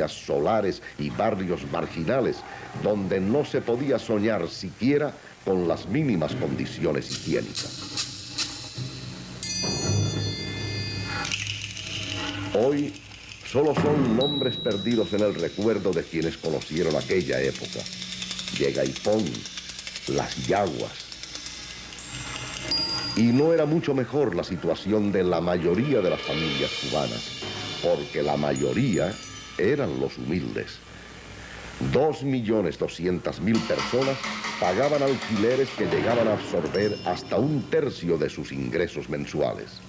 solares y barrios marginales, donde no se podía soñar siquiera con las mínimas condiciones higiénicas. Hoy solo son nombres perdidos en el recuerdo de quienes conocieron aquella época. Yegaipón, Las Yaguas. Y no era mucho mejor la situación de la mayoría de las familias cubanas, porque la mayoría eran los humildes. 2.200.000 personas pagaban alquileres que llegaban a absorber hasta 1/3 de sus ingresos mensuales.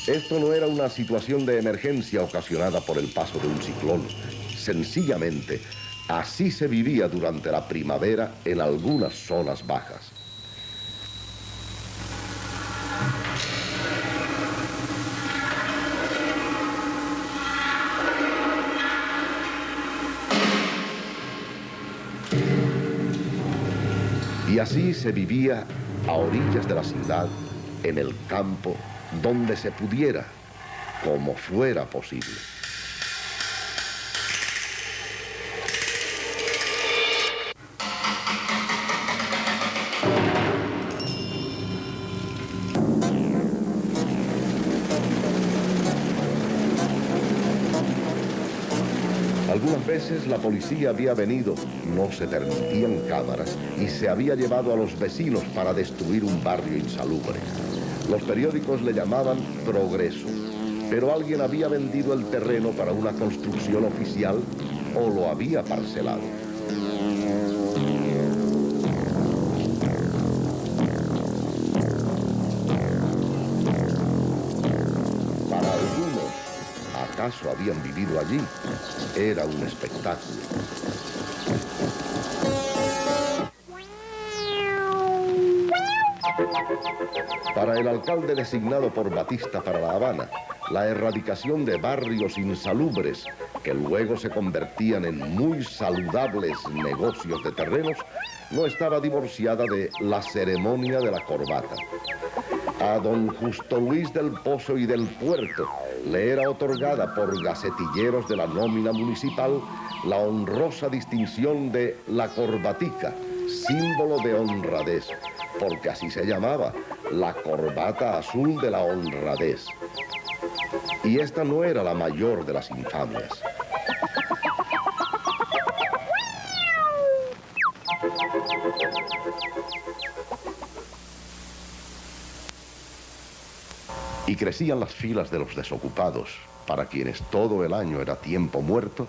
Esto no era una situación de emergencia ocasionada por el paso de un ciclón. Sencillamente, así se vivía durante la primavera en algunas zonas bajas. Y así se vivía a orillas de la ciudad, en el campo, donde se pudiera, como fuera posible. Algunas veces la policía había venido, no se permitían cámaras y se había llevado a los vecinos para destruir un barrio insalubre. Los periódicos le llamaban Progreso, pero alguien había vendido el terreno para una construcción oficial o lo había parcelado. Para algunos, ¿acaso habían vivido allí? Era un espectáculo. Para el alcalde designado por Batista para La Habana, la erradicación de barrios insalubres, que luego se convertían en muy saludables negocios de terrenos, no estaba divorciada de la ceremonia de la corbata. A don Justo Luis del Pozo y del Puerto le era otorgada por gacetilleros de la nómina municipal la honrosa distinción de la corbatica, símbolo de honradez, porque así se llamaba, la corbata azul de la honradez. Y esta no era la mayor de las infamias. Y crecían las filas de los desocupados, para quienes todo el año era tiempo muerto,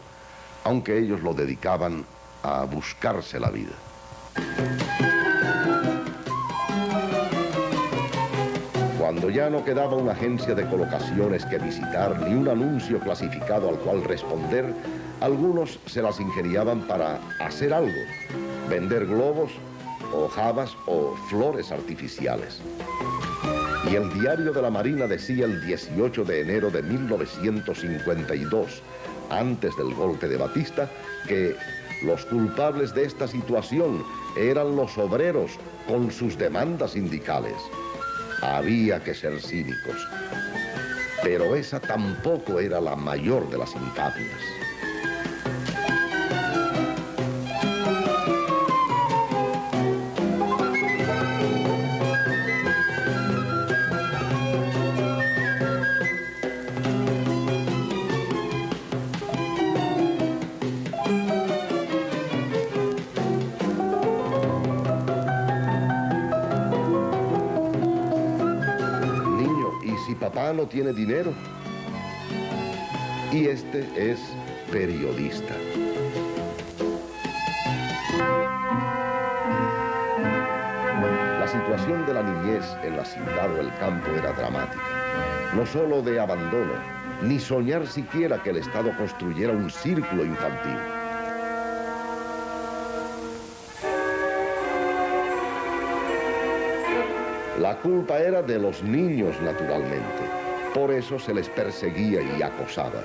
aunque ellos lo dedicaban a buscarse la vida. Cuando ya no quedaba una agencia de colocaciones que visitar, ni un anuncio clasificado al cual responder, algunos se las ingeniaban para hacer algo, vender globos, hojabas o flores artificiales. Y el diario de la Marina decía el 18 de enero de 1952, antes del golpe de Batista, que los culpables de esta situación eran los obreros con sus demandas sindicales. Había que ser cínicos, pero esa tampoco era la mayor de las infamias. Papá no tiene dinero. Y este es periodista. La situación de la niñez en la ciudad o el campo era dramática. No solo de abandono, ni soñar siquiera que el Estado construyera un círculo infantil. La culpa era de los niños, naturalmente. Por eso se les perseguía y acosaba.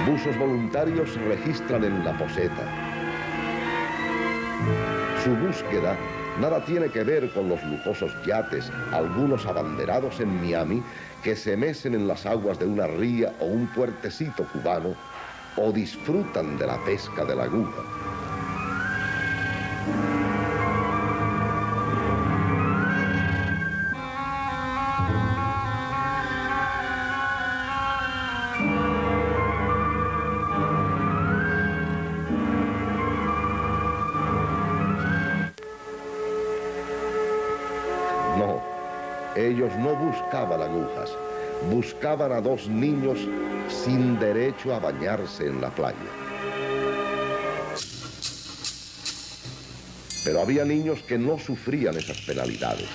Buzos voluntarios registran en la poseta. Su búsqueda nada tiene que ver con los lujosos yates, algunos abanderados en Miami, que se mecen en las aguas de una ría o un puertecito cubano, o disfrutan de la pesca de la aguja. No, ellos no buscaban agujas, buscaban a dos niños sin derecho a bañarse en la playa. Pero había niños que no sufrían esas penalidades.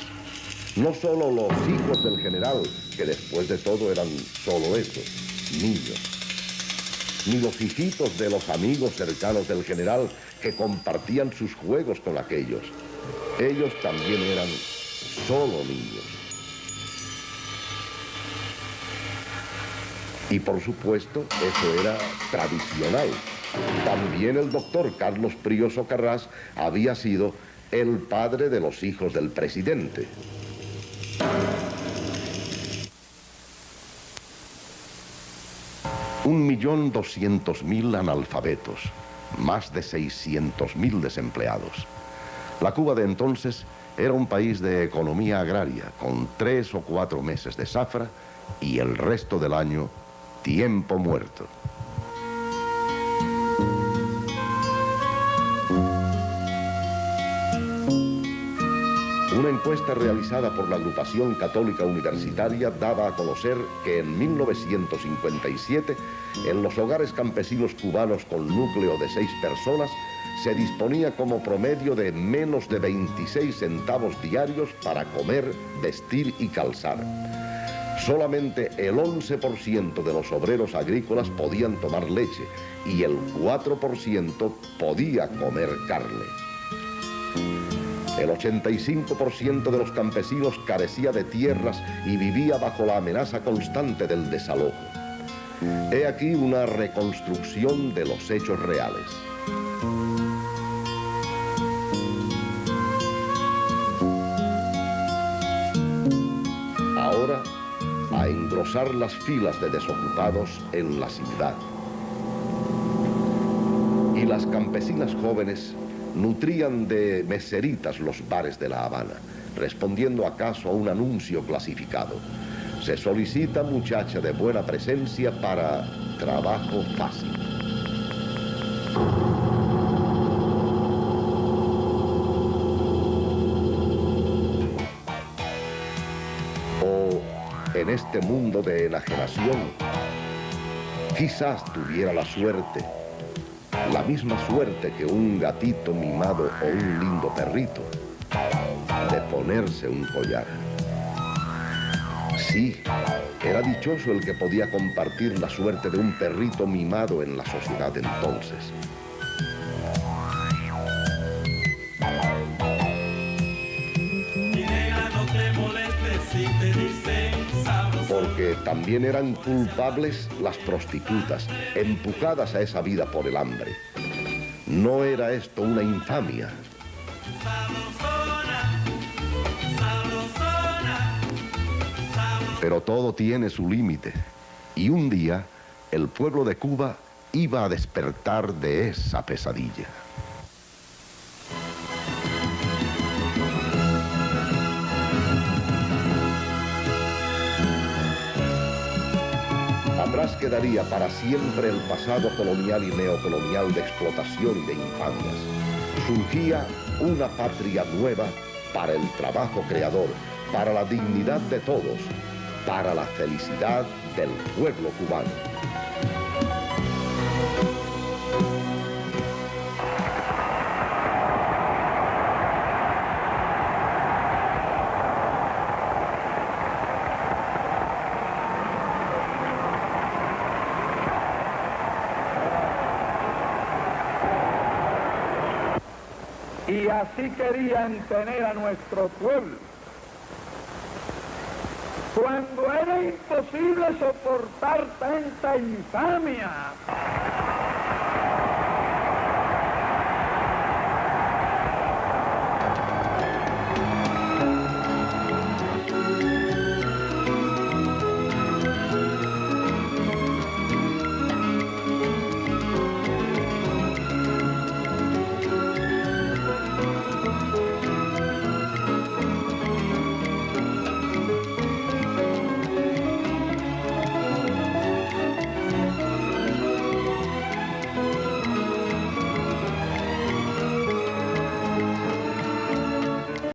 No solo los hijos del general, que después de todo eran solo eso, niños, ni los hijitos de los amigos cercanos del general que compartían sus juegos con aquellos. Ellos también eran solo niños. Y por supuesto, eso era tradicional. También el doctor Carlos Prioso Carrás había sido el padre de los hijos del presidente. $1.200.000 analfabetos, más de 600.000 desempleados. La Cuba de entonces era un país de economía agraria, con 3 o 4 meses de zafra y el resto del año tiempo muerto. Una encuesta realizada por la Agrupación Católica Universitaria daba a conocer que en 1957, en los hogares campesinos cubanos con núcleo de 6 personas, se disponía como promedio de menos de 26 centavos diarios para comer, vestir y calzar. Solamente el 11% de los obreros agrícolas podían tomar leche y el 4% podía comer carne. El 85% de los campesinos carecía de tierras y vivía bajo la amenaza constante del desalojo. He aquí una reconstrucción de los hechos reales. Ahora, a engrosar las filas de desocupados en la ciudad. Y las campesinas jóvenes nutrían de meseritas los bares de La Habana, respondiendo acaso a un anuncio clasificado. Se solicita muchacha de buena presencia para trabajo fácil. O en este mundo de enajenación, quizás tuviera la suerte, la misma suerte que un gatito mimado o un lindo perrito, de ponerse un collar. Sí, era dichoso el que podía compartir la suerte de un perrito mimado en la sociedad entonces. Porque también eran culpables las prostitutas, empujadas a esa vida por el hambre. ¿No era esto una infamia? Pero todo tiene su límite, y un día el pueblo de Cuba iba a despertar de esa pesadilla. Atrás quedaría para siempre el pasado colonial y neocolonial de explotación y de infamias. Surgía una patria nueva para el trabajo creador, para la dignidad de todos, para la felicidad del pueblo cubano. Y así querían tener a nuestro pueblo, cuando era imposible soportar tanta infamia,